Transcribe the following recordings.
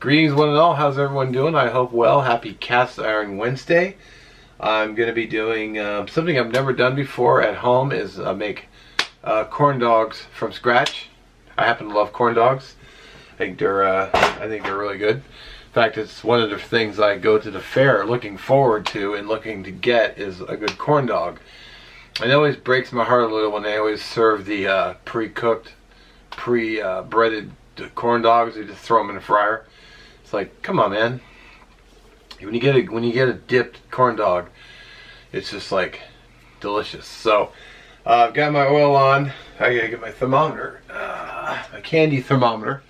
Greetings one and all, how's everyone doing? I hope well. Happy Cast Iron Wednesday. I'm going to be doing something I've never done before at home is make corn dogs from scratch. I happen to love corn dogs. I think they're really good. In fact, it's one of the things I go to the fair looking forward to and looking to get is a good corn dog. And it always breaks my heart a little when they always serve the pre-cooked, breaded corn dogs. They just throw them in the fryer. It's like, come on, man. When you get a dipped corn dog, it's just like delicious. So I've got my oil on. I gotta get my thermometer, a candy thermometer,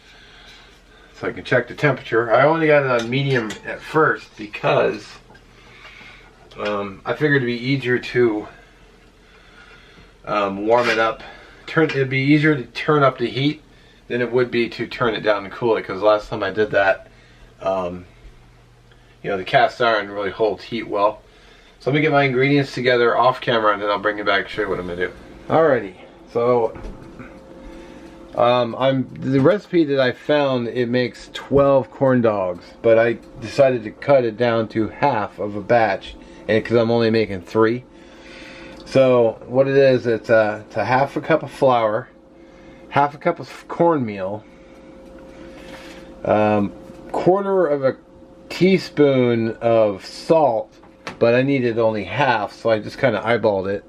so I can check the temperature. I only got it on medium at first because I figured it'd be easier to warm it up. It'd be easier to turn up the heat than it would be to turn it down and cool it. Because last time I did that, you know, the cast iron really holds heat well. So let me get my ingredients together off camera and then I'll bring you back and show you what I'm gonna do. Alrighty, so the recipe that I found, it makes 12 corn dogs, but I decided to cut it down to half of a batch, and because I'm only making 3. So what it is, it's a half a cup of flour, half a cup of cornmeal, quarter of a teaspoon of salt, but I needed only half, so I just kind of eyeballed it.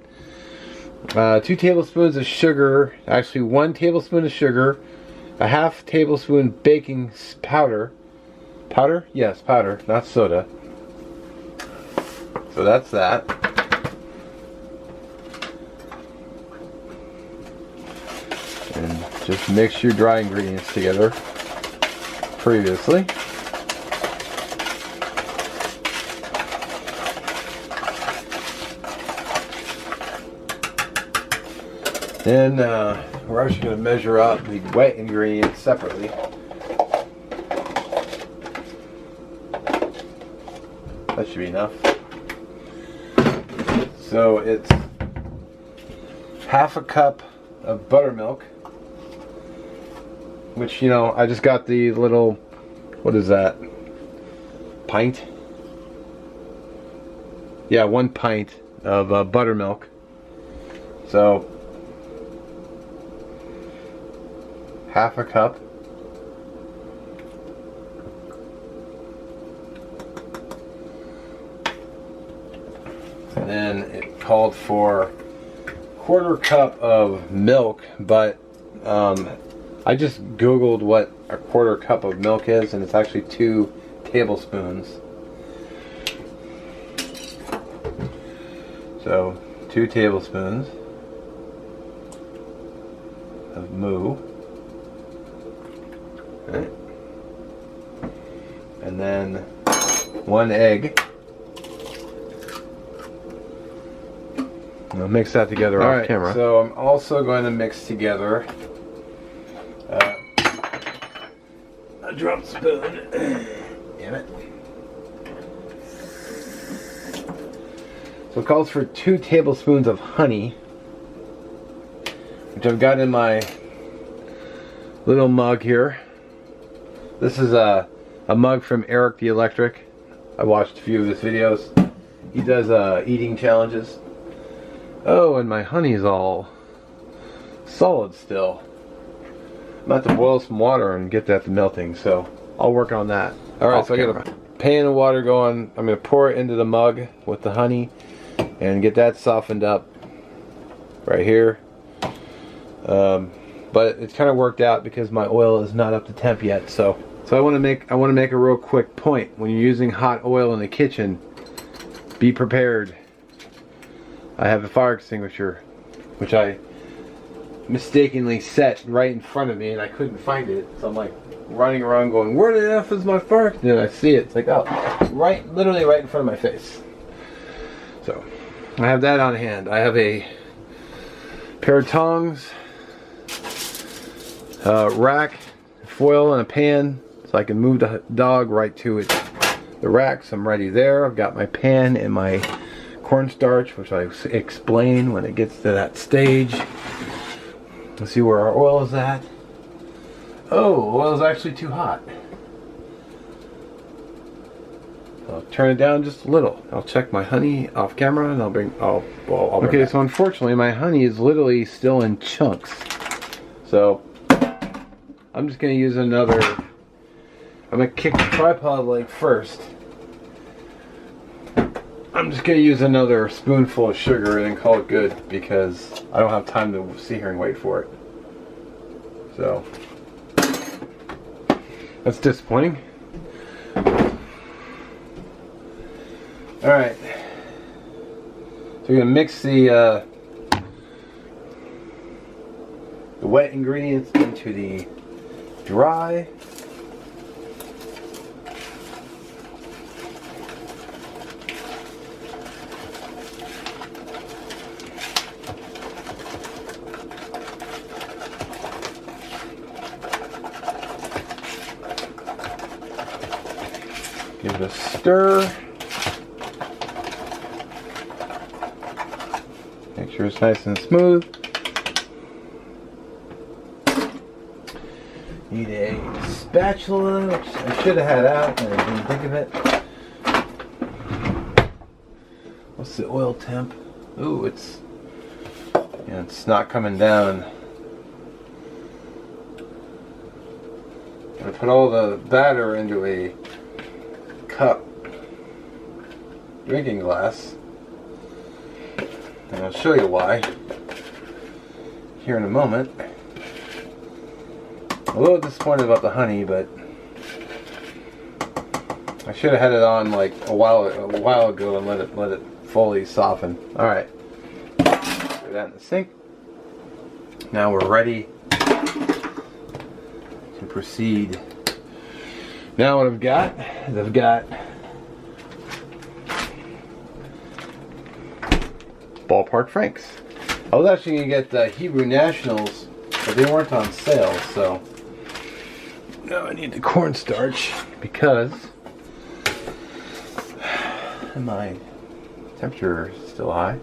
2 tablespoons of sugar, actually 1 tablespoon of sugar, a half tablespoon baking powder. Powder? Yes, powder, not soda. So that's that. And just mix your dry ingredients together previously. Then we're actually going to measure out the wet ingredients separately. That should be enough. So it's half a cup of buttermilk, which, you know, I just got the little, what is that, pint? Yeah, 1 pint of buttermilk. So half a cup. And then it called for 1/4 cup of milk, but I just googled what a 1/4 cup of milk is, and it's actually 2 tablespoons. So 2 tablespoons of moo. Right. And then 1 egg. I'll mix that together off camera. So I'm also going to mix together a drum spoon. Damn it. So it calls for 2 tablespoons of honey, which I've got in my little mug here. This is a mug from Eric the Electric. I watched a few of his videos. He does eating challenges. Oh, and my honey's all solid still. I'm about to boil some water and get that to melting, so I'll work on that. Alright, so I got a pan of water going. I'm going to pour it into the mug with the honey and get that softened up right here. But it's kind of worked out because my oil is not up to temp yet. So I want to make a real quick point. When you're using hot oil in the kitchen, be prepared. I have a fire extinguisher, which I mistakenly set right in front of me, and I couldn't find it. So I'm like running around going, where the F is my fire extinguisher? And I see it. It's like, oh, literally right in front of my face. So I have that on hand. I have a pair of tongs, rack, foil, and a pan, so I can move the dog right to it. The racks, I'm ready there. I've got my pan and my cornstarch, which I explain when it gets to that stage. Let's see where our oil is at. Oh, oil is actually too hot. I'll turn it down just a little. I'll check my honey off camera and I'll bring okay, back. So unfortunately my honey is literally still in chunks. So I'm just gonna use another, I'm gonna kick the tripod leg first. I'm just gonna use another spoonful of sugar and then call it good because I don't have time to sit here and wait for it. So that's disappointing. Alright, so we're going to mix the wet ingredients into the dry. Give it a stir. Make sure it's nice and smooth. Need a spatula, which I should have had out and I didn't think of it. What's the oil temp? Ooh, it's not coming down. I'm gonna put all the batter into a cup, drinking glass. And I'll show you why here in a moment. I'm a little disappointed about the honey, but I should have had it on like a while ago and let it fully soften. All right, put that in the sink. Now we're ready to proceed. Now what I've got is I've got Ballpark Franks. I was actually going to get the Hebrew Nationals, but they weren't on sale, so now I need the cornstarch because my temperature is still high.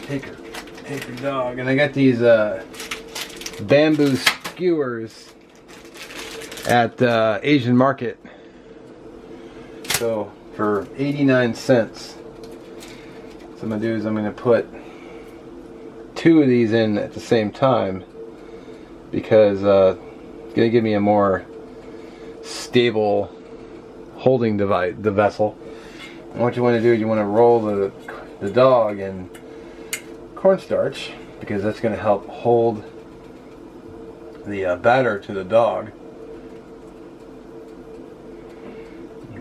Take her dog. And I got these bamboo skewers at Asian Market. So for 89 cents. What I'm going to do is I'm going to put 2 of these in at the same time because it's going to give me a more stable holding device, the vessel. And what you want to do is you want to roll the dog in cornstarch because that's going to help hold the batter to the dog.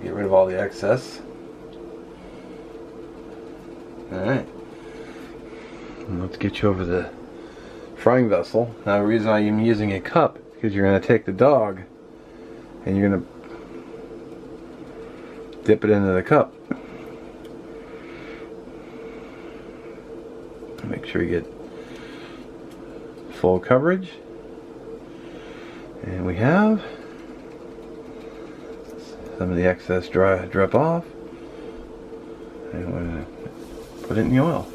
Get rid of all the excess. Alright. Let's get you over the frying vessel. Now the reason I'm using a cup is because you're going to take the dog and you're going to dip it into the cup. Make sure you get full coverage. And we have some of the excess drip off. And we're going to put it in the oil.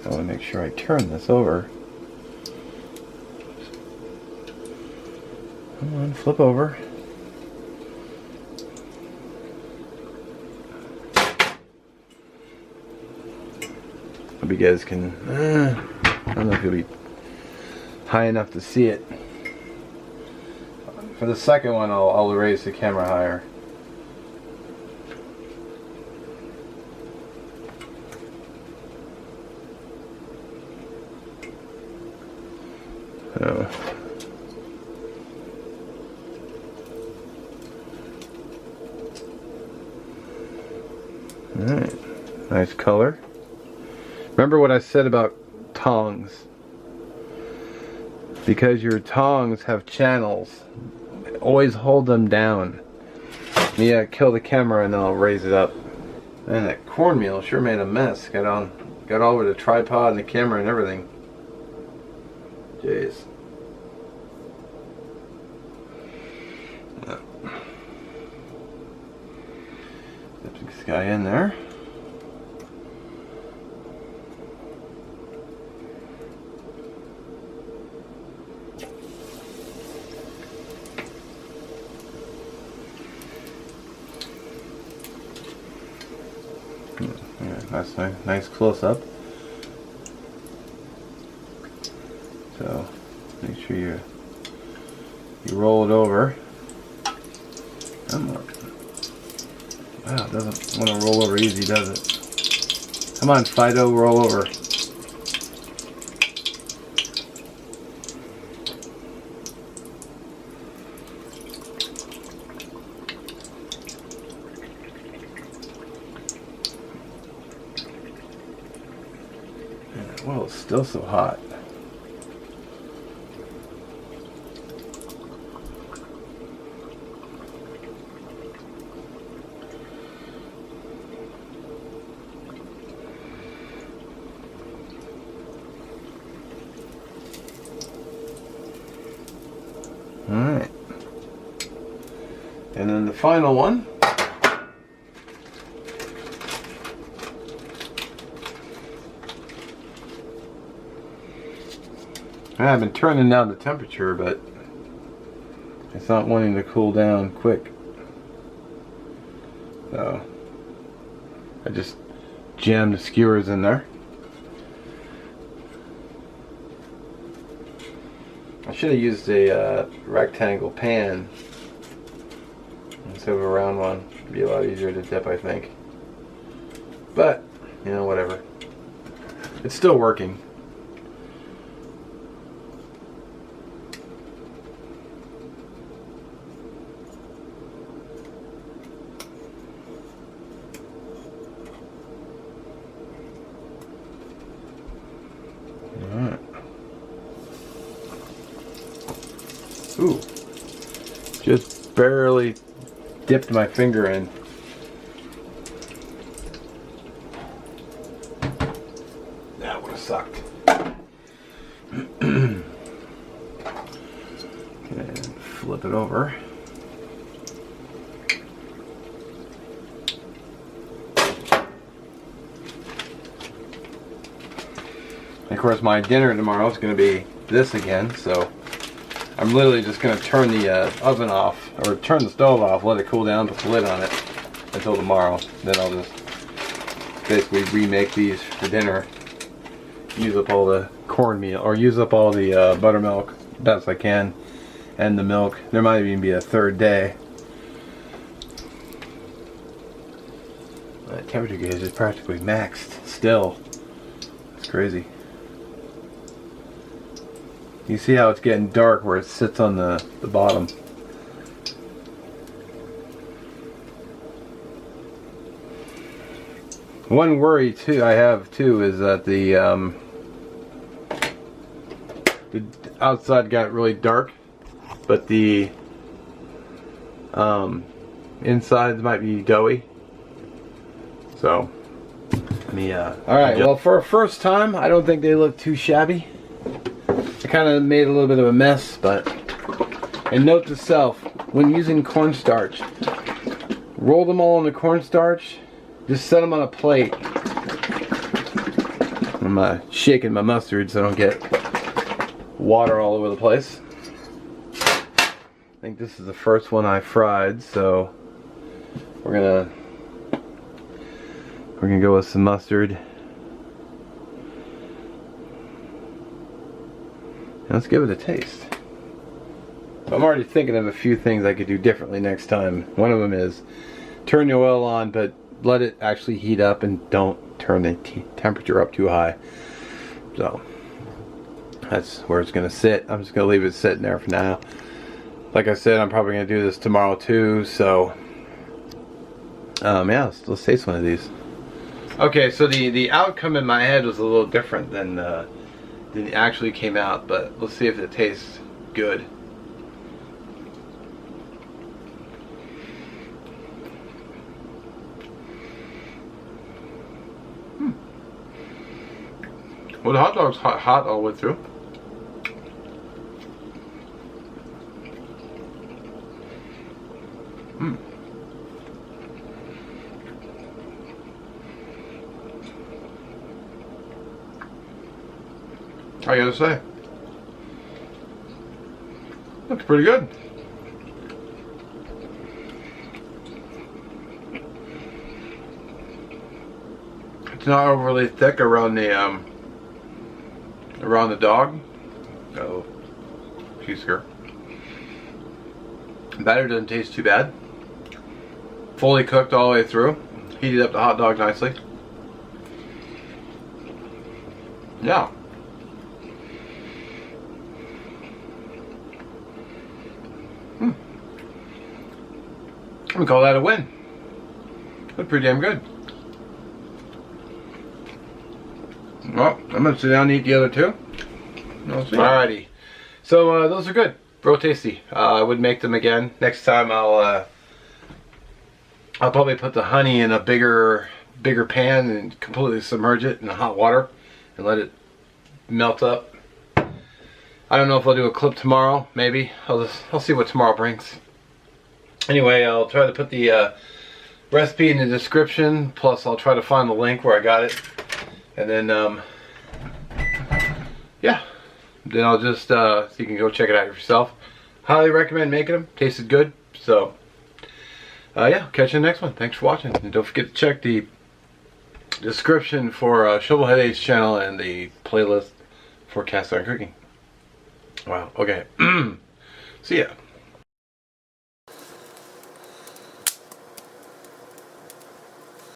I want to make sure I turn this over. Come on, flip over. Hope you guys can, I don't know if you'll be high enough to see it. For the second one, I'll raise the camera higher. So. Alright, nice color. Remember what I said about tongs. Because your tongs have channels, always hold them down. Yeah, kill the camera and then I'll raise it up. Man, that cornmeal sure made a mess. Got all over the tripod and the camera and everything. Jeez. Dip this guy in there. Yeah, that's nice close up. So make sure you roll it over. Come on. Wow, it doesn't want to roll over easy, does it? Come on, Fido, roll over. Well, it's still so hot. Alright. And then the final one. I've been turning down the temperature, but it's not wanting to cool down quick. So I just jammed the skewers in there. I should have used a rectangle pan instead of a round one. It'd be a lot easier to dip, I think. But, you know, whatever. It's still working. Alright. Ooh. Just barely dipped my finger in. That would have sucked. And flip it over. Of course, my dinner tomorrow is going to be this again, so I'm literally just going to turn the oven off, or turn the stove off, let it cool down, put the lid on it until tomorrow. Then I'll just basically remake these for dinner. Use up all the cornmeal, or use up all the buttermilk best I can, and the milk. There might even be a third day. The temperature gauge is practically maxed still. It's crazy. You see how it's getting dark where it sits on the bottom. One worry too I have too is that the outside got really dark, but the insides might be doughy. So let me alright, well, for a first time I don't think they look too shabby. I kind of made a little bit of a mess, but, and note to self, when using cornstarch, roll them all in the cornstarch, just set them on a plate. I'm shaking my mustard so I don't get water all over the place. I think this is the first one I fried, so we're gonna go with some mustard. Let's give it a taste. I'm already thinking of a few things I could do differently next time. One of them is turn the oil on, but let it actually heat up and don't turn the temperature up too high. So that's where it's going to sit. I'm just going to leave it sitting there for now. Like I said, I'm probably going to do this tomorrow too. So yeah, let's taste one of these. Okay, so the outcome in my head was a little different than it actually came out, but let's see if it tastes good. Well, the hot dog's hot all the way through. I gotta say, looks pretty good. It's not overly thick around the dog. Oh, she's here. Batter doesn't taste too bad. Fully cooked all the way through. Heated up the hot dog nicely. Yeah. I'm gonna call that a win. That's pretty damn good. Well, I'm gonna sit down and eat the other two. We'll see. Alrighty. So those are good. Real tasty. I would make them again. Next time I'll probably put the honey in a bigger pan and completely submerge it in the hot water and let it melt up. I don't know if I'll do a clip tomorrow. Maybe I'll see what tomorrow brings. Anyway, I'll try to put the recipe in the description. Plus, I'll try to find the link where I got it, and then yeah. Then I'll just, so you can go check it out yourself. Highly recommend making them. Tasted good. So, yeah, catch you in the next one. Thanks for watching. And don't forget to check the description for Shovelhead A's channel and the playlist for cast iron cooking. Wow, okay. See ya.